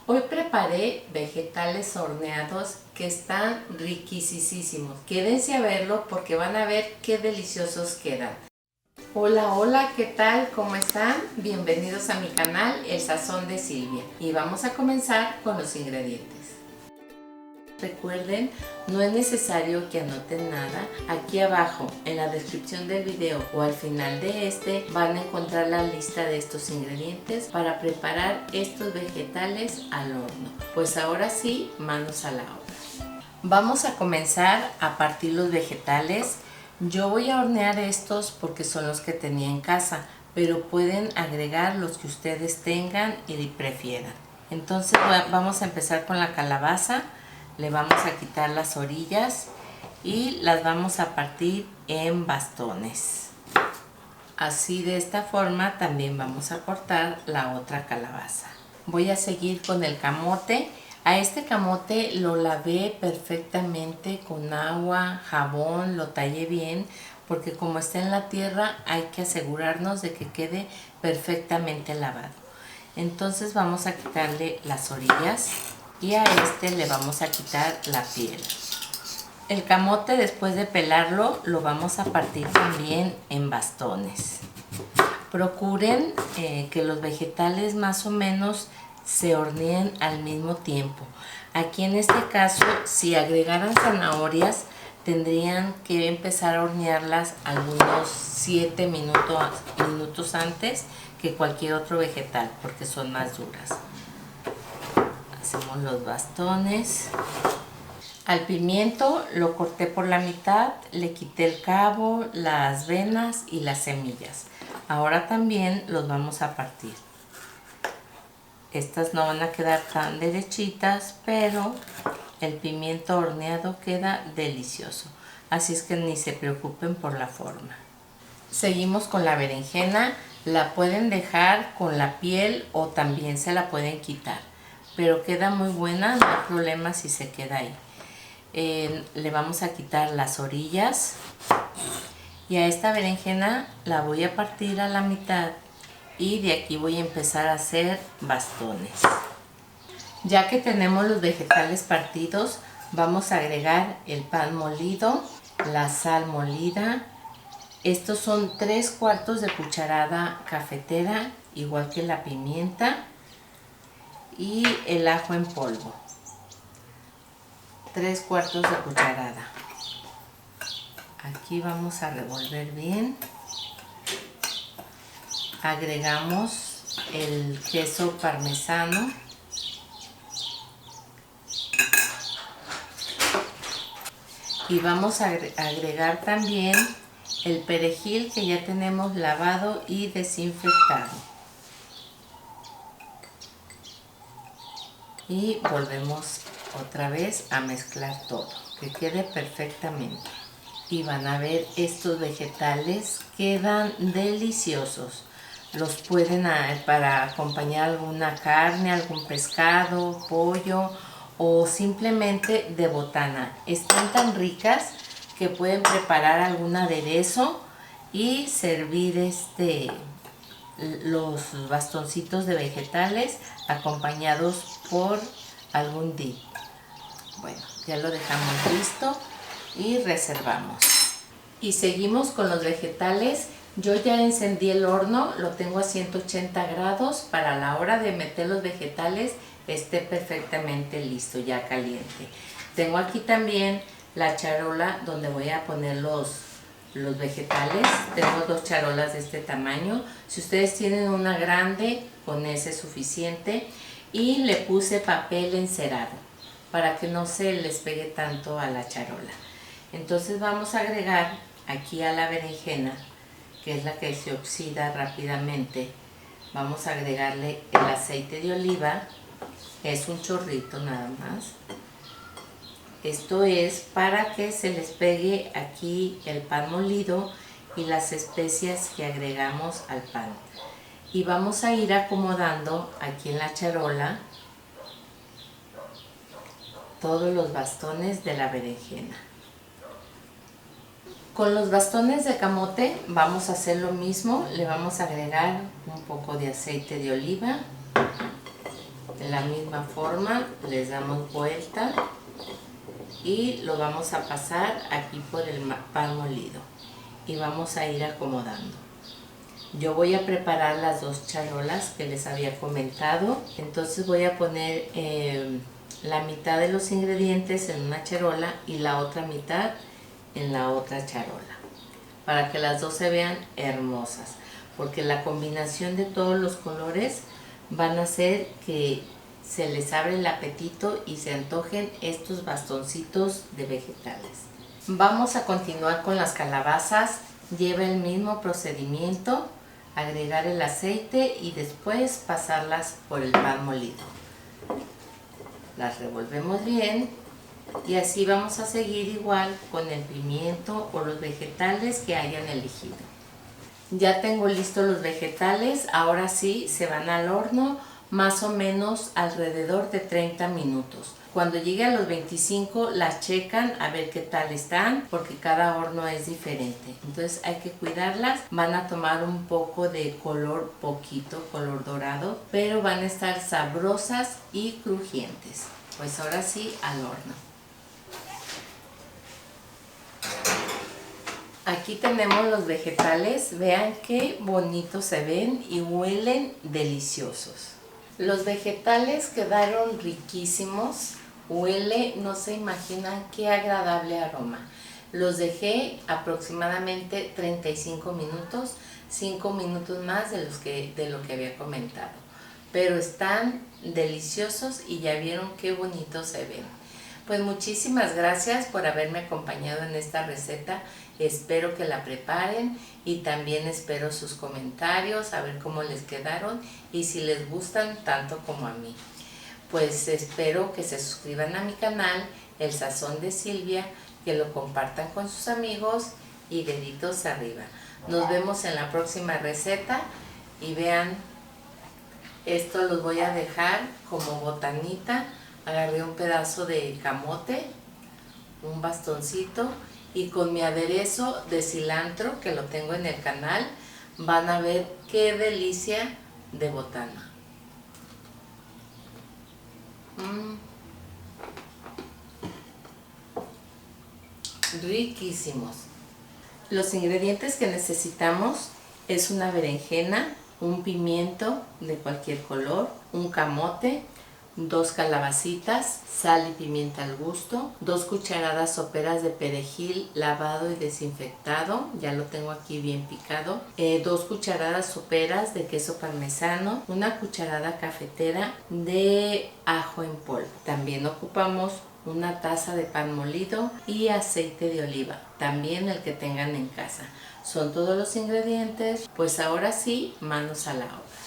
Hoy preparé vegetales horneados que están riquísimos. Quédense a verlo porque van a ver qué deliciosos quedan. Hola, ¿qué tal? ¿Cómo están? Bienvenidos a mi canal El Sazón de Silvia. Y vamos a comenzar con los ingredientes. Recuerden, no es necesario que anoten nada. Aquí abajo en la descripción del video o al final de este van a encontrar la lista de estos ingredientes para preparar estos vegetales al horno. Pues ahora sí, manos a la obra. Vamos a comenzar a partir los vegetales. Yo voy a hornear estos porque son los que tenía en casa, pero pueden agregar los que ustedes tengan y prefieran. Entonces vamos a empezar con la calabaza. Le vamos a quitar las orillas y las vamos a partir en bastones. Así, de esta forma también vamos a cortar la otra calabaza. Voy a seguir con el camote. A este camote lo lavé perfectamente con agua, jabón, lo tallé bien, porque como está en la tierra hay que asegurarnos de que quede perfectamente lavado. Entonces vamos a quitarle las orillas y a este le vamos a quitar la piel. El camote, después de pelarlo, lo vamos a partir también en bastones. Procuren que los vegetales más o menos se horneen al mismo tiempo. Aquí en este caso, si agregaran zanahorias, tendrían que empezar a hornearlas algunos 7 minutos antes que cualquier otro vegetal, porque son más duras. Hacemos los bastones. Al pimiento lo corté por la mitad, le quité el cabo, las venas y las semillas. Ahora también los vamos a partir. Estas no van a quedar tan derechitas, pero el pimiento horneado queda delicioso. Así es que ni se preocupen por la forma. Seguimos con la berenjena. La pueden dejar con la piel o también se la pueden quitar, pero queda muy buena, no hay problema si se queda ahí. Le vamos a quitar las orillas y a esta berenjena la voy a partir a la mitad y de aquí voy a empezar a hacer bastones. Ya que tenemos los vegetales partidos, vamos a agregar el pan molido, la sal molida. Estos son 3/4 de cucharada cafetera, igual que la pimienta, y el ajo en polvo, 3/4 de cucharada. Aquí vamos a revolver bien. Agregamos el queso parmesano y vamos a agregar también el perejil que ya tenemos lavado y desinfectado. Y volvemos otra vez a mezclar todo, que quede perfectamente. Y van a ver, estos vegetales quedan deliciosos. Los pueden para acompañar alguna carne, algún pescado, pollo o simplemente de botana. Están tan ricas que pueden preparar algún aderezo y servir los bastoncitos de vegetales acompañados por algún dip. Bueno, ya lo dejamos listo y reservamos. Y seguimos con los vegetales. Yo ya encendí el horno, lo tengo a 180 grados para la hora de meter los vegetales esté perfectamente listo, ya caliente. Tengo aquí también la charola donde voy a poner los vegetales. Tengo 2 charolas de este tamaño. Si ustedes tienen una grande, con ese es suficiente. Y le puse papel encerado para que no se les pegue tanto a la charola. Entonces vamos a agregar aquí a la berenjena, que es la que se oxida rápidamente. Vamos a agregarle el aceite de oliva, es un chorrito nada más. Esto es para que se les pegue aquí el pan molido y las especias que agregamos al pan. Y vamos a ir acomodando aquí en la charola todos los bastones de la berenjena. Con los bastones de camote vamos a hacer lo mismo. Le vamos a agregar un poco de aceite de oliva De la misma forma les damos vuelta y lo vamos a pasar aquí por el pan molido y vamos a ir acomodando. Yo voy a preparar las dos charolas que les había comentado, entonces voy a poner la mitad de los ingredientes en una charola y la otra mitad en la otra charola, para que las dos se vean hermosas, porque la combinación de todos los colores van a hacer que se les abre el apetito y se antojen estos bastoncitos de vegetales. Vamos a continuar con las calabazas. Lleva el mismo procedimiento, agregar el aceite y después pasarlas por el pan molido. Las revolvemos bien y así vamos a seguir igual con el pimiento o los vegetales que hayan elegido. Ya tengo listos los vegetales, ahora sí se van al horno más o menos alrededor de 30 minutos. Cuando llegue a los 25 las checan a ver qué tal están, porque cada horno es diferente. Entonces hay que cuidarlas. Van a tomar un poco de color, poquito color dorado, pero van a estar sabrosas y crujientes. Pues ahora sí al horno. Aquí tenemos los vegetales. Vean qué bonitos se ven y huelen deliciosos. Los vegetales quedaron riquísimos. Huele, no se imaginan qué agradable aroma. Los dejé aproximadamente 35 minutos, 5 minutos más de lo que había comentado. Pero están deliciosos y ya vieron qué bonitos se ven. Pues muchísimas gracias por haberme acompañado en esta receta. Espero que la preparen y también espero sus comentarios, a ver cómo les quedaron y si les gustan tanto como a mí. Pues espero que se suscriban a mi canal, El Sazón de Silvia, que lo compartan con sus amigos y deditos arriba. Nos vemos en la próxima receta y vean, esto los voy a dejar como botanita. Agarré un pedazo de camote, un bastoncito y con mi aderezo de cilantro que lo tengo en el canal van a ver qué delicia de botana. Riquísimos. Los ingredientes que necesitamos es una berenjena, un pimiento de cualquier color, un camote, 2 calabacitas, sal y pimienta al gusto, 2 cucharadas soperas de perejil lavado y desinfectado, ya lo tengo aquí bien picado, 2 cucharadas soperas de queso parmesano, 1 cucharada cafetera de ajo en polvo. También ocupamos 1 taza de pan molido y aceite de oliva, también el que tengan en casa. Son todos los ingredientes, pues ahora sí, manos a la obra.